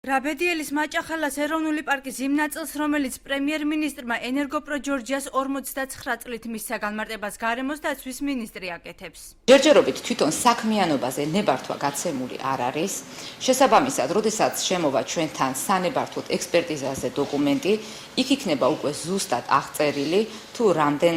რაბედიელის მაჭახელას ეროვნული პარკის იმ ნაწილს, რომელიც პრემიერ-მინისტრმა ენერგოპრო ჯორჯიას 49 წლით მისცა განმარტებას გარემოს დაცვის მინისტრი აკეთებს. ჯერჯერობით თვითონ საქმიანობაზე ნებართვა გაცემული არ არის. შესაბამისად, როდესაც შემოვა ჩვენთან სანებართვოდ ექსპერტიზაზე დოკუმენტი, იქ იქნება უკვე ზუსტად აღწერილი, თუ რამდენ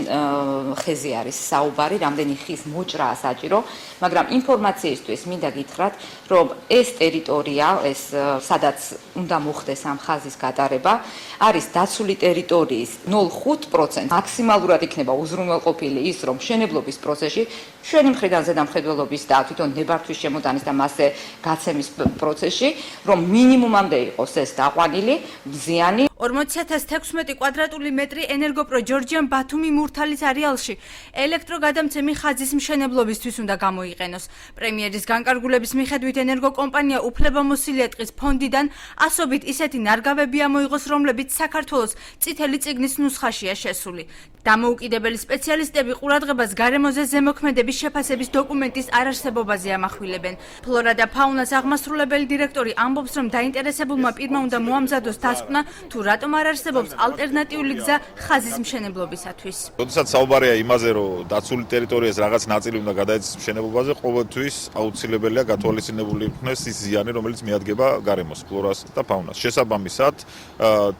ხეზე არის საუბარი, რამდენი ხის მოჭრაა საჭირო, მაგრამ ინფორმაციისთვის მინდა გითხრათ, რომ ეს ტერიტორია, ეს სადაც უნდა მოხდეს ამ ხაზის გატარება, არის დაცული ტერიტორიის 0.5%. მაქსიმალურად იქნება უზრუნველყოფილი ის, რომ მშენებლობის პროცესში, ჩვენი მხრიდან ზედამხედველობის და თვითონ ნებართვის შემოტანის და მასზე გაცემის პროცესში, რომ მინიმუმამდე იყოს ეს დაყვანილი ზიანი. 40,016 კვადრატული მეტრი ენერგოპრო ჯორჯიამ ბათუმი მურთალის არეალში ელექტროგადამცემი ხაზის მშენებლობისთვის უნდა გამოიყენოს. პრემიერის განკარგულების მიხედვით ენერგოკომპანია უფლებამოსილი ეტყის ფონდიდან ასობით ისეთი ნარგავები ამოიღოს, რომლებიც საქართველოს წითელი წიგნის ნუსხაშია შესული. დამოუკიდებელი სპეციალისტები ყურადღებას გარემოზე ზემოქმედების შეფასების დოკუმენტის არარსებობაზე ამახვილებენ. ფლორა და ფაუნას აღმასრულებელი დირექტორი ამბობს, რომ დაინტერესებულმა პირმა უნდა მოამზადოს დასკვნა, თუ რატომ არ არსებობს ალტერნატიული გზა ხაზის მშენებლობისათვის. როდესაც საუბარია იმაზე, რომ დაცული ტერიტორიას რაღაც ნაწილი უნდა გადაეცეს მშენებლობაზე, ყოველთვის აუცილებელია გათვალისწინებული იქნეს ის ზიანი, რომელიც მიადგება გარემოს, ფლორას და ფაუნას. შესაბამისად,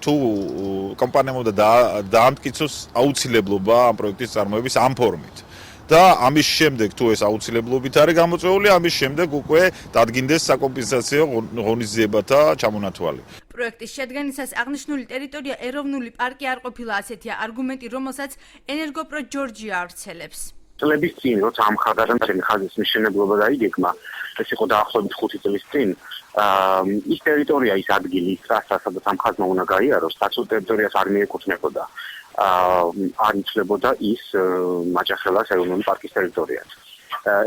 თუ კომპანიამ უნდა დაამტკიცოს აუცილებლობა ამ პროექტის წარმოების ამ ფორმით. და ამის შემდეგ თუ ეს აუცილებლობით არის გამოწვეული, ამის შემდეგ უკვე დადგინდეს საკომპენსაციო ღონისძიებათა ჩამონათვალი. პროექტის შედგენისას აღნიშნული ტერიტორია ეროვნული პარკი არ ყოფილა, ასეთია არგუმენტი, რომელსაც ენერგოპრო ჯორჯია ავრცელებს. წლების წინ, როცა ამ ხაზგადამცემი ხაზის მშენებლობა დაიგეგმა, ეს იყო დაახლოებით 5 წლის წინ, ის ტერიტორია, ის ადგილი, ის ტრასა, სადაც ამ ხაზმა უნდა გაიაროს, დაცულ ტერიტორიას არ მიეკუთვნებოდა. არ იცვლებოდა ის მაჭახელას ეროვნული პარკის ტერიტორიად.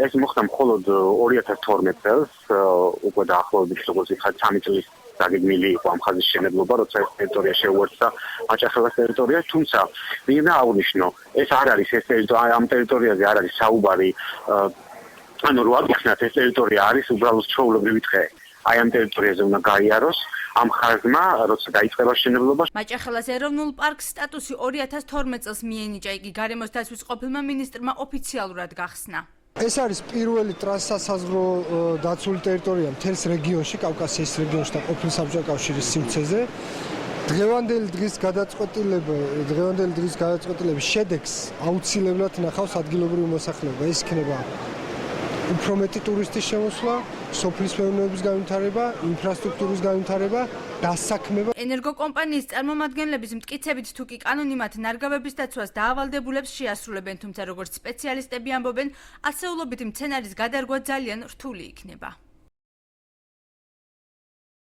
ეს მოხდა მხოლოდ 2012 წელს, უკვე დაახლოებით როგორც ვიხართ 3 წლის დაგეგმილი იყო ამ ხაზის მშენებლობა, როცა ეს ტერიტორია შეუერთდა მაჭახელას ტერიტორიას, თუმცა მინდა აღვნიშნო, ეს არ არის ეს ტერიტორია, ამ ტერიტორიაზე არ არის საუბარი, ანუ რო აღნიშნათ, ეს ტერიტორია არის უბრალოდ ჩვეულებრივი ტყე. აი ამ ტერიტორიაზე უნდა გაიაროს ამ ხაზმა, როცა დაიწყება მშენებლობა. მაჭახელას ეროვნულ პარკს სტატუსი 2012 წელს მიენიჭა, იგი გარემოს დაცვის ყოფილმა მინისტრმა ოფიციალურად გახსნა. ეს არის პირველი ტრანსსაზღვრო დაცული ტერიტორია მთელს რეგიონში, კავკასიის რეგიონში და ყოფილ საბჭოთა კავშირის სივრცეზე. დღევანდელი დღის გადაწყვეტილების შედეგს აუცილებლად ნახავს ადგილობრივი მოსახლეობა. ეს იქნება უფრო მეტი ტურისტის შემოსვლა, სოფლის მეურნეობის განვითარება, ინფრასტრუქტურის განვითარება, დასაქმება. ენერგოკომპანიის წარმომადგენლების მტკიცებით, თუ კი კანონი მათ ნარგავების დაცვას დაავალდებულებს შეასრულებენ, თუმცა როგორც სპეციალისტები ამბობენ, ასეულობით მცენარის გადარგვა ძალიან რთული იქნება.